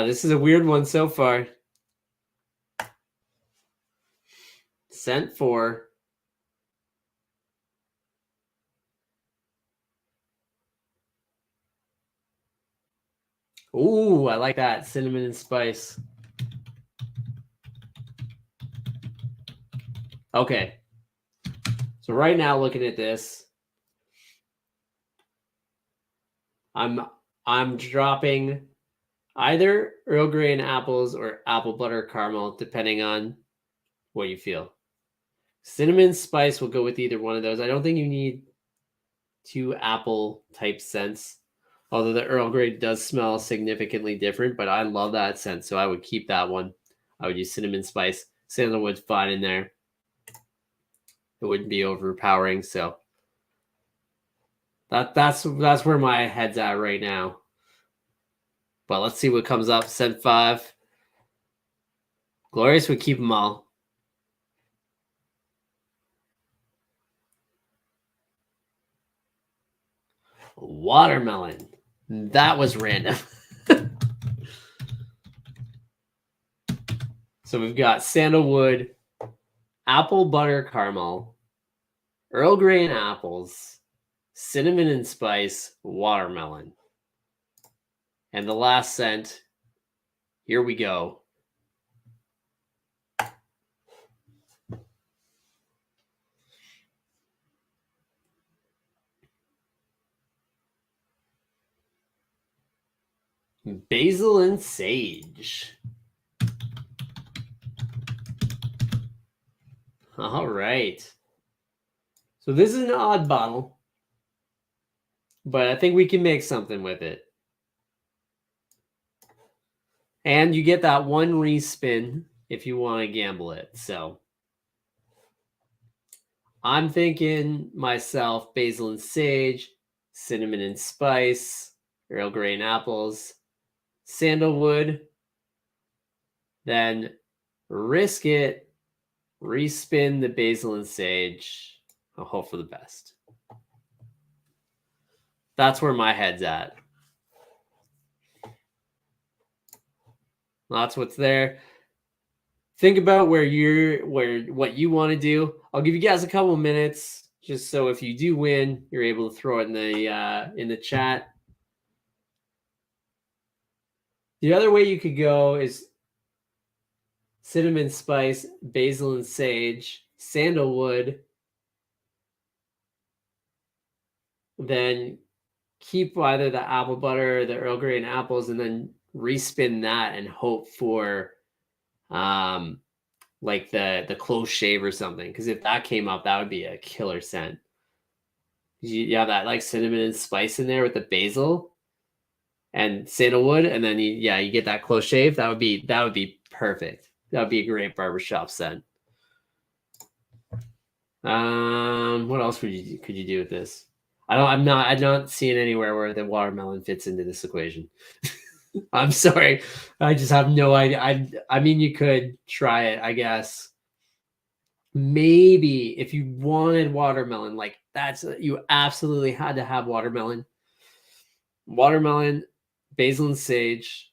B: This is a weird one so far. Scent 4. Ooh, I like that. Cinnamon and spice. Okay. So right now, looking at this, I'm dropping either Earl Grey and apples or apple butter caramel, depending on what you feel. Cinnamon spice will go with either one of those. I don't think you need 2 apple type scents, although the Earl Grey does smell significantly different, but I love that scent, so I would keep that one. I would use cinnamon spice. Sandalwood's fine in there. It wouldn't be overpowering, so that's where my head's at right now. But let's see what comes up. Scent 5. Glorious would keep them all. Watermelon. That was random. So we've got sandalwood, apple butter caramel, Earl Grey and apples, cinnamon and spice, watermelon. And the last scent, here we go. Basil and sage. All right. So this is an odd bottle, but I think we can make something with it. And you get that one respin if you want to gamble it. So I'm thinking myself basil and sage, cinnamon and spice, Earl Grey and apples, sandalwood, then risk it, respin the basil and sage. I'll hope for the best. That's where my head's at. That's what's there. Think about what you want to do. I'll give you guys a couple minutes just so if you do win, you're able to throw it in the chat. The other way you could go is cinnamon spice, basil and sage, sandalwood. Then keep either the apple butter or the Earl Grey and apples, and then respin that and hope for like the close shave or something. Because if that came up, that would be a killer scent. You have that like cinnamon and spice in there with the basil and sandalwood, and then you get that close shave. That would be perfect. That would be a great barbershop scent. What else could you do with this? I'm not seeing anywhere where the watermelon fits into this equation. I'm sorry. I just have no idea. I mean, you could try it, I guess. Maybe if you wanted watermelon, like you absolutely had to have watermelon. Watermelon, basil and sage,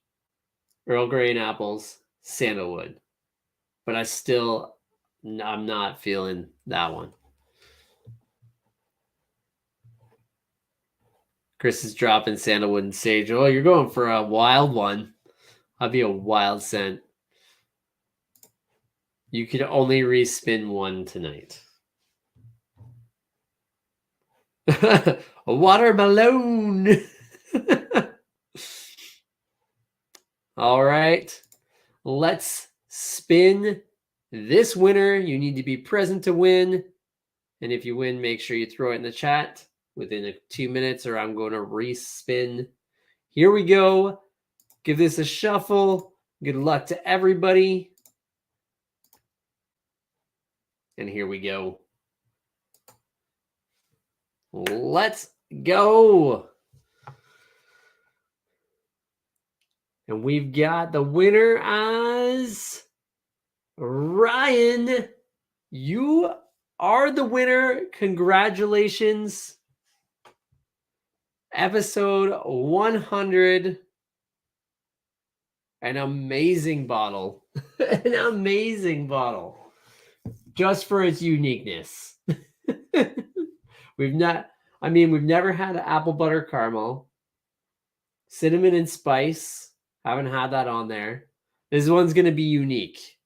B: Earl Grey and apples, sandalwood. But I'm not feeling that one. Chris is dropping sandalwood and sage. Oh, you're going for a wild one. That'd be a wild scent. You could only respin one tonight. A watermelon. All right. Let's spin this winner. You need to be present to win. And if you win, make sure you throw it in the chat within 2 minutes, or I'm going to respin. Here we go. Give this a shuffle. Good luck to everybody. And here we go. Let's go. And we've got the winner as Ryan. You are the winner. Congratulations. Episode 100. An amazing bottle. An amazing bottle. Just for its uniqueness. We've never had apple butter caramel. Cinnamon and spice. Haven't had that on there. This one's going to be unique.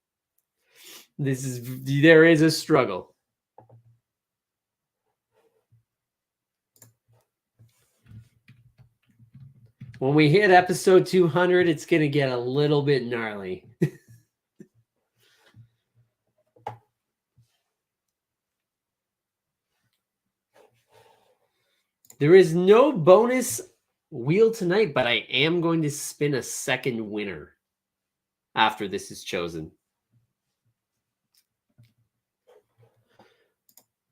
B: There is a struggle. When we hit episode 200, it's going to get a little bit gnarly. There is no bonus wheel tonight, but I am going to spin a second winner after this is chosen.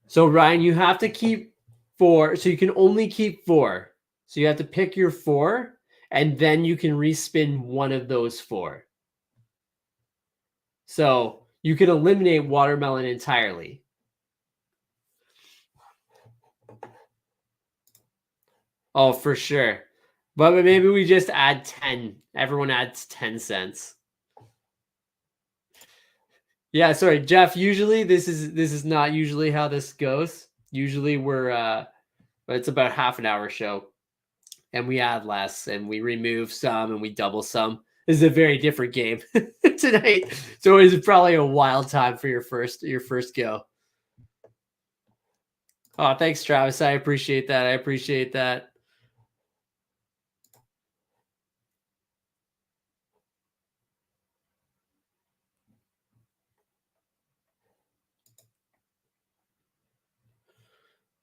B: So Ryan, you have to keep 4. So you can only keep 4. So you have to pick your 4, and then you can respin one of those 4. So you can eliminate watermelon entirely. Oh, for sure. But maybe we just add 10. Everyone adds 10 cents. Yeah, sorry, Jeff. Usually this is not usually how this goes. Usually we're but it's about half an hour show. And we add less and we remove some and we double some. This is a very different game tonight. It's always probably a wild time for your first go. Oh, thanks, Travis. I appreciate that.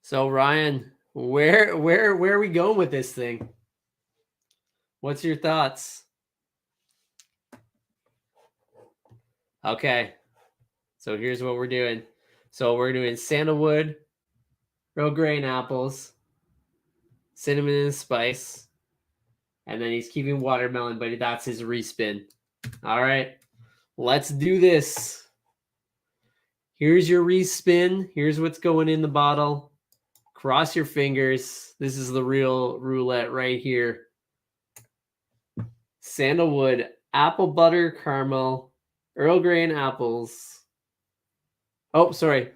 B: So Ryan, where are we going with this thing? What's your thoughts? Okay. So here's what we're doing. So we're doing sandalwood, Earl Grey and apples, cinnamon and spice, and then he's keeping watermelon, but that's his respin. All right. Let's do this. Here's your respin. Here's what's going in the bottle. Cross your fingers. This is the real roulette right here. Sandalwood, apple butter caramel, Earl Grey and apples. Oh, sorry.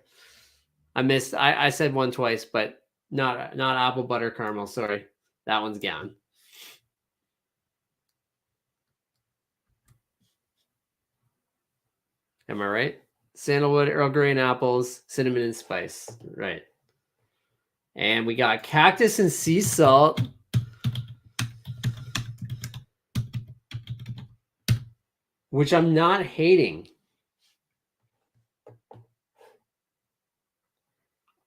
B: I missed. I said one twice, but not apple butter caramel. Sorry. That one's gone. Am I right? Sandalwood, Earl Grey and apples, cinnamon and spice. Right. And we got cactus and sea salt. Which I'm not hating.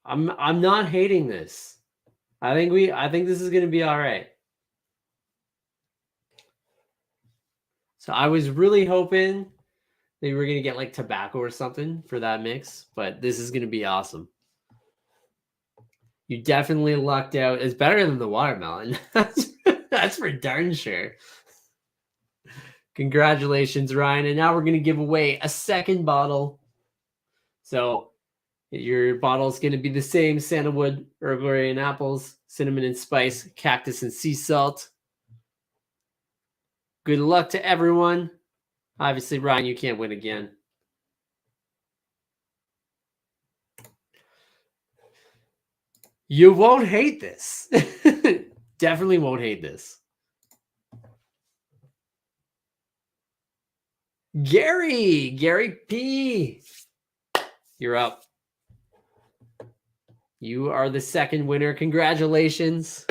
B: I'm not hating this. I think this is going to be all right. So I was really hoping that we were going to get like tobacco or something for that mix, but this is going to be awesome. You definitely lucked out. It's better than the watermelon. That's for darn sure. Congratulations, Ryan. And now we're going to give away a second bottle. So your bottle is going to be the same: sandalwood, Earl Grey and apples, cinnamon and spice, cactus and sea salt. Good luck to everyone. Obviously, Ryan, you can't win again. You won't hate this. Definitely won't hate this. Gary P. You're up. You are the second winner. Congratulations.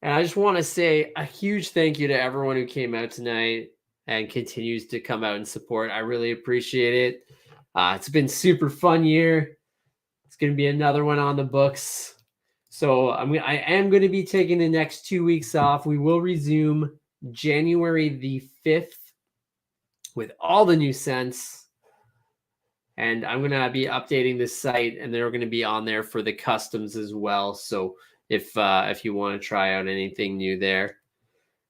B: And I just want to say a huge thank you to everyone who came out tonight and continues to come out and support. I really appreciate it. It's been super fun year. It's going to be another one on the books. So I am going to be taking the next 2 weeks off. We will resume January the 5th with all the new scents. And I'm going to be updating this site, and they're going to be on there for the customs as well. So if you want to try out anything new there,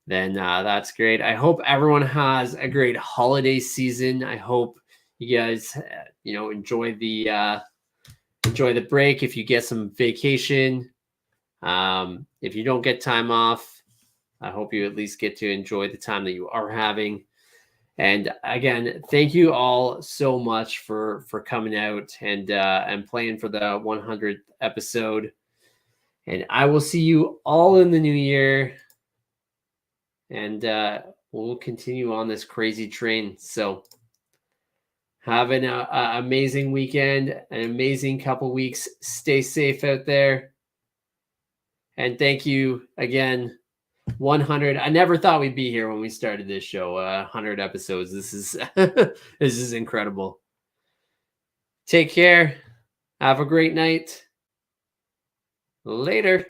B: then that's great. I hope everyone has a great holiday season. I hope you guys, enjoy the break. If you get some vacation, if you don't get time off, I hope you at least get to enjoy the time that you are having. And again, thank you all so much for coming out and playing for the 100th episode. And I will see you all in the new year. And we'll continue on this crazy train. So have an amazing weekend, an amazing couple weeks. Stay safe out there. And thank you again. 100. I never thought we'd be here when we started this show. 100 episodes. This is this is incredible. Take care. Have a great night. Later.